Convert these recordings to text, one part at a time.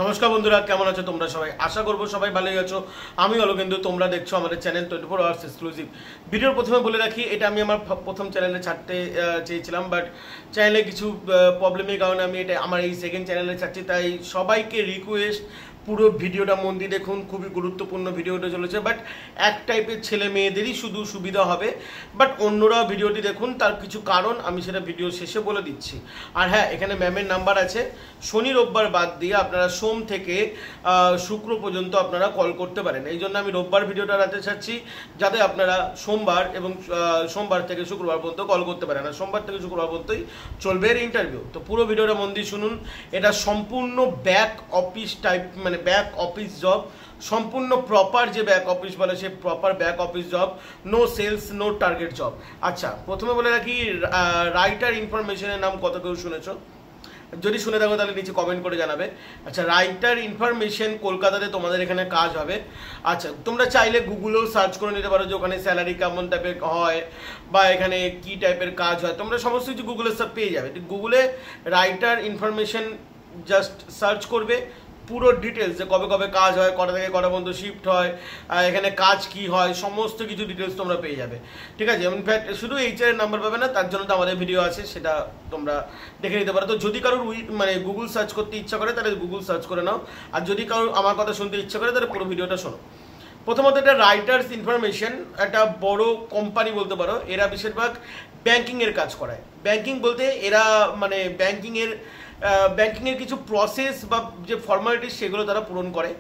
নমস্কার বন্ধুরা, কেমন আছো তোমরা সবাই? আশা করবো সবাই ভালোই আছো। আমি হলো কিন্তু তোমরা দেখছো আমাদের চ্যানেল 24 আওয়ার্স এক্সক্লুসিভ। ভিডিওর প্রথমে বলে রাখি, এটা আমি আমার প্রথম চ্যানেলে ছাড়তে চেয়েছিলাম, বাট চ্যানেলে কিছু প্রবলেমের কারণে আমি এটা আমার এই সেকেন্ড চ্যানেলে ছাড়ছি। তাই সবাইকে রিকোয়েস্ট, পুরো ভিডিওটা মন দিয়ে দেখুন, খুবই গুরুত্বপূর্ণ ভিডিওটা চলেছে। বাট এক টাইপের ছেলে মেয়েদেরই শুধু সুবিধা হবে, বাট অন্যরাও ভিডিওটি দেখুন। তার কিছু কারণ আমি সেটা ভিডিও শেষে বলে দিচ্ছি। আর হ্যাঁ, এখানে ম্যামের নাম্বার আছে। শনি রোববার বাদ দিয়ে আপনারা সোম থেকে শুক্র পর্যন্ত আপনারা কল করতে পারেন। এই জন্য আমি রোববার ভিডিওটা রাখতে চাচ্ছি, যাতে আপনারা সোমবার এবং সোমবার থেকে শুক্রবার পর্যন্ত কল করতে পারেন। আর সোমবার থেকে শুক্রবার পর্যন্তই চলবে এর ইন্টারভিউ। তো পুরো ভিডিওটা মন দিয়ে শুনুন। এটা সম্পূর্ণ ব্যাক অফিস টাইপ, মানে ব্যাক অফিস জব, সম্পূর্ণ প্রপার যে ব্যাক অফিস বলে সে proper back office job, no sales, no target job. আচ্ছা, প্রথমে বলে রাখি, রাইটার ইনফরমেশনের নাম কত কেউ শুনেছো? যদি শুনে থাকো তাহলে নিচে কমেন্ট করে জানাবে। আচ্ছা, রাইটার ইনফরমেশন কলকাতাতে তোমাদের এখানে কাজ হবে। আচ্ছা, তোমরা চাইলে গুগলেও সার্চ করে নিতে পারো যে ওখানে স্যালারি কেমন টাইপের হয় বা এখানে কি টাইপের কাজ হয়। তোমরা সমস্ত কিছু গুগলে সব পেয়ে যাবে। গুগলে রাইটার ইনফরমেশন জাস্ট সার্চ করবে, পুরো ডিটেলস যে কবে কবে কাজ হয়, কটা থেকে কটা পর্যন্ত শিফট হয়, এখানে কাজ কি হয়, সমস্ত কিছু ডিটেলস তোমরা পেয়ে যাবে। ঠিক আছে? ইনফ্যাক্ট শুধু এইচআর এর নাম্বার পাবে না, তার জন্য তো আমাদের ভিডিও আছে, সেটা তোমরা দেখে নিতে পারো। তো যদি কারোর মানে গুগল সার্চ করতে ইচ্ছা করে তাহলে গুগল সার্চ করে নাও, আর যদি কারোর আমার কথা শুনতে ইচ্ছা করে তাহলে পুরো ভিডিওটা শোনো। প্রথমত, এটা রাইটার্স ইনফরমেশন একটা বড় কোম্পানি বলতে পারো। এরা বেশিরভাগ ব্যাংকিংয়ের কাজ করায়। ব্যাংকিং বলতে এরা মানে ব্যাংকিংয়ের কিছু প্রসেস বা যে ফর্মালিটিস সেগুলো তারা পূরণ করে।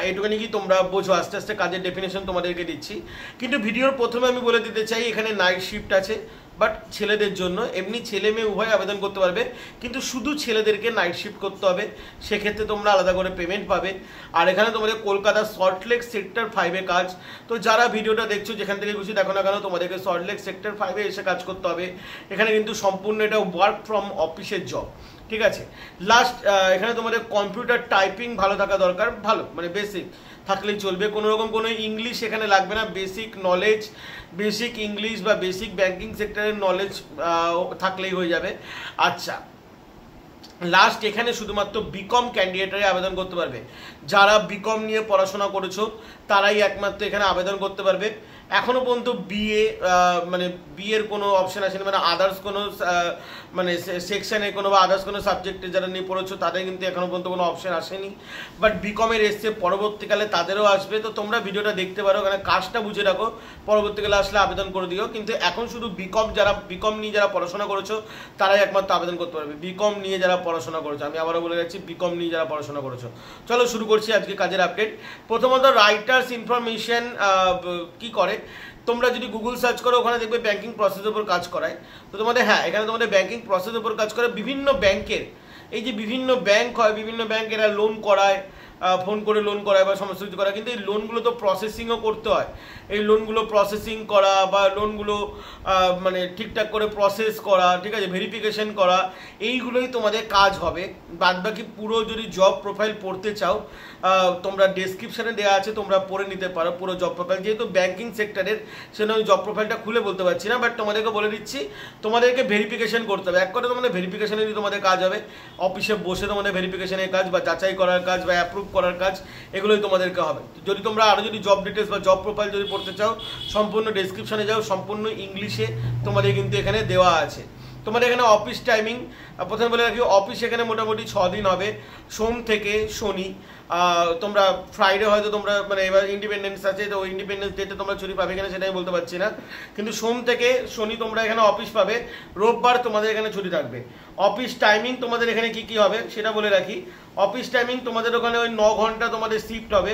এইটুখানি কি তোমরা বোঝো। আস্তে আস্তে কাজের ডেফিনেশন তোমাদেরকে দিচ্ছি, কিন্তু ভিডিওর প্রথমে আমি বলে দিতে চাই এখানে নাইট শিফট আছে, বাট ছেলেদের জন্য। এমনি ছেলে মেয়ে উভয় আবেদন করতে পারবে, কিন্তু শুধু ছেলেদেরকে নাইট শিফট করতে হবে। সেক্ষেত্রে তোমরা আলাদা করে পেমেন্ট পাবে। আর এখানে তোমাদের কলকাতা সল্টলেক সেক্টর 5-এ কাজ। তো যারা ভিডিওটা দেখছো যেখান থেকে খুশি দেখো না কেন, তোমাদেরকে সল্টলেক সেক্টর 5-এ এসে কাজ করতে হবে। এখানে কিন্তু সম্পূর্ণ এটা ওয়ার্ক ফ্রম অফিসের জব। ঠিক আছে? লাস্ট, এখানে তোমাদের কম্পিউটার টাইপিং ভালো থাকা দরকার, ভালো মানে বেসিক থাকলেই চলবে। কোনো রকম কোনো ইংলিশ এখানে লাগবে না। বেসিক নলেজ, বেসিক ইংলিশ বা বেসিক ব্যাংকিং সেক্টরের নলেজ থাকলেই হয়ে যাবে। আচ্ছা, লাস্ট, এখানে শুধুমাত্র বিকম ক্যান্ডিডেটরাই আবেদন করতে পারবে। যারা বিকম নিয়ে পড়াশোনা করেছো তারাই একমাত্র এখানে আবেদন করতে পারবে। এখনো পর্যন্ত মানে বিয়ের কোনো অপশন আসেনি, মানে আদার্স কোনো মানে সেকশনে কোনো বা আদার্স কোনো সাবজেক্টে যারা নিয়ে পড়েছো তাদের কিন্তু এখনো পর্যন্ত কোনো অপশন আসেনি। বাট বিকমের এসছে, পরবর্তীকালে তাদেরও আসবে। তো তোমরা ভিডিওটা দেখতে পারো, কারণ কাজটা বুঝে রাখো, পরবর্তীকালে আসলে আবেদন করে দিও। কিন্তু এখন শুধু বিকম নিয়ে যারা পড়াশোনা করেছো তারাই একমাত্র আবেদন করতে পারবে। বিকম নিয়ে যারা পড়াশোনা করেছো, আমি আবারও বলে যাচ্ছি, বিকম নিয়ে যারা পড়াশোনা করেছো। চলো শুরু করছি আজকে কাজের আপডেট। প্রথমত, রাইটার্স ইনফরমেশন কি করে, তোমরা যদি গুগল সার্চ করো ওখানে দেখবে ব্যাংকিং প্রসেসের উপর কাজ করায়। তো তোমাদের এখানে তোমাদের ব্যাংকিং প্রসেসের উপর কাজ করে। বিভিন্ন ব্যাংকের, এই যে বিভিন্ন ব্যাংক হয়, বিভিন্ন ব্যাংক এরা লোন করায়, ফোন করে লোন করায় বা সমস্ত কিছু করায়। কিন্তু এই লোনগুলো তো প্রসেসিংও করতে হয়। এই লোনগুলো প্রসেসিং করা বা লোনগুলো মানে ঠিকঠাক করে প্রসেস করা, ঠিক আছে, ভেরিফিকেশন করা, এইগুলোই তোমাদের কাজ হবে। বাদবাকি পুরো যদি জব প্রোফাইল পড়তে চাও, তোমরা ডেসক্রিপশানে দেওয়া আছে, তোমরা পড়ে নিতে পারো পুরো জব প্রোফাইল। যেহেতু ব্যাংকিং সেক্টরের সেজন্য আমি জব প্রোফাইলটা খুলে বলতে পারছি না, বাট তোমাদেরকে বলে দিচ্ছি তোমাদেরকে ভেরিফিকেশন করতে হবে। এক কথা তোমাদের ভেরিফিকেশনেরই তোমাদের কাজ হবে। অফিসে বসে তোমাদের ভেরিফিকেশনের কাজ বা যাচাই করার কাজ বা অ্যাপ্রুভ করার কাজ, এগুলোই তোমাদেরকে হবে। যদি তোমরা আরও যদি জব ডিটেলস বা জব প্রোফাইল যদি পড়তে চাও, সম্পূর্ণ ডেসক্রিপশনে যাও, সম্পূর্ণ ইংলিশে তোমাদের কিন্তু এখানে দেওয়া আছে। তোমাদের এখানে অফিস টাইমিং প্রথমে বলে রাখি, অফিস এখানে মোটামুটি 6 দিন হবে, সোম থেকে শনি। তোমরা ফ্রাইডে হয়তো তোমরা মানে এবার ইন্ডিপেন্ডেন্স আছে, তো ইন্ডিপেন্ডেন্স ডেতে তোমরা ছুটি পাবে কিনা সেটা আমি বলতে পারছি না, কিন্তু সোম থেকে শনি তোমরা এখানে অফিস পাবে। রোববার তোমাদের এখানে ছুটি থাকবে। অফিস টাইমিং তোমাদের এখানে কি কি হবে সেটা বলে রাখি। অফিস টাইমিং তোমাদের ওখানে ওই 9 ঘন্টা তোমাদের শিফট হবে।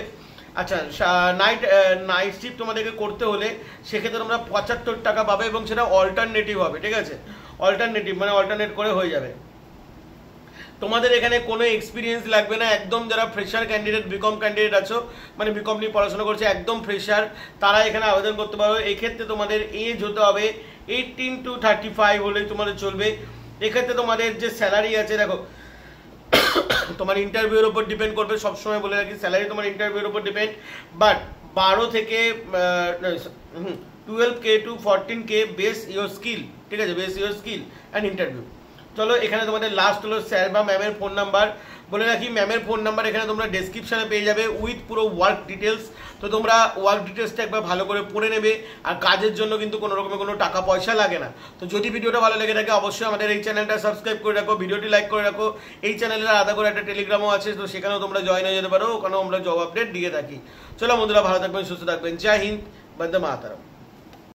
আচ্ছা, নাইট শিফট তোমাদেরকে করতে হলে সেক্ষেত্রে তোমরা 75 টাকা পাবে, এবং সেটা অল্টারনেটিভ হবে। ঠিক আছে? অল্টারনেটিভ মানে অল্টারনেট করে হয়ে যাবে। তোমাদের এখানে কোনো এক্সপিরিয়েন্স লাগবে না। একদম যারা ফ্রেশার ক্যান্ডিডেট, বিকম ক্যান্ডিডেট আছো, মানে বিকম নিয়ে পড়াশোনা করছে, একদম ফ্রেশার, তারা এখানে আবেদন করতে পারো। এক্ষেত্রে তোমাদের এজ হতে হবে 18 to 35 হলেই তোমাদের চলবে। এক্ষেত্রে তোমাদের যে স্যালারি আছে, দেখো তোমার ইন্টারভিউর উপর ডিপেন্ড করবে। সবসময় বলে রাখি, স্যালারি তোমার ইন্টারভিউর উপর ডিপেন্ড, বাট 12 থেকে 12K to 14K base your skill. ঠিক আছে? Base your skill and interview. চলো এখানে তোমাদের লাস্ট হলো স্যার বা ম্যামের ফোন নাম্বার। বলে রাখি ম্যামের ফোন নাম্বার এখানে তোমরা ডেসক্রিপশনে পেয়ে যাবে উইথ পুরো ওয়ার্ক ডিটেলস। তো তোমরা ওয়ার্ক ডিটেলসটা একবার ভালো করে পড়ে নেবে। আর কাজের জন্য কিন্তু কোনো রকমের কোনো টাকা পয়সা লাগে না। তো যদি ভিডিওটা ভালো লেগে থাকে অবশ্যই আমাদের এই চ্যানেলটা সাবস্ক্রাইব করে রাখো, ভিডিওটি লাইক করে রাখো। এই চ্যানেলের আলাদা করে একটা টেলিগ্রামও আছে, তো সেখানেও তোমরা জয়েন হয়ে যেতে পারো, ওখানেও আমরা জব আপডেট দিয়ে থাকি। চলো বন্ধুরা, ভালো থাকবেন, সুস্থ থাকবেন। জয় হিন্দ, বন্দে মাতরম।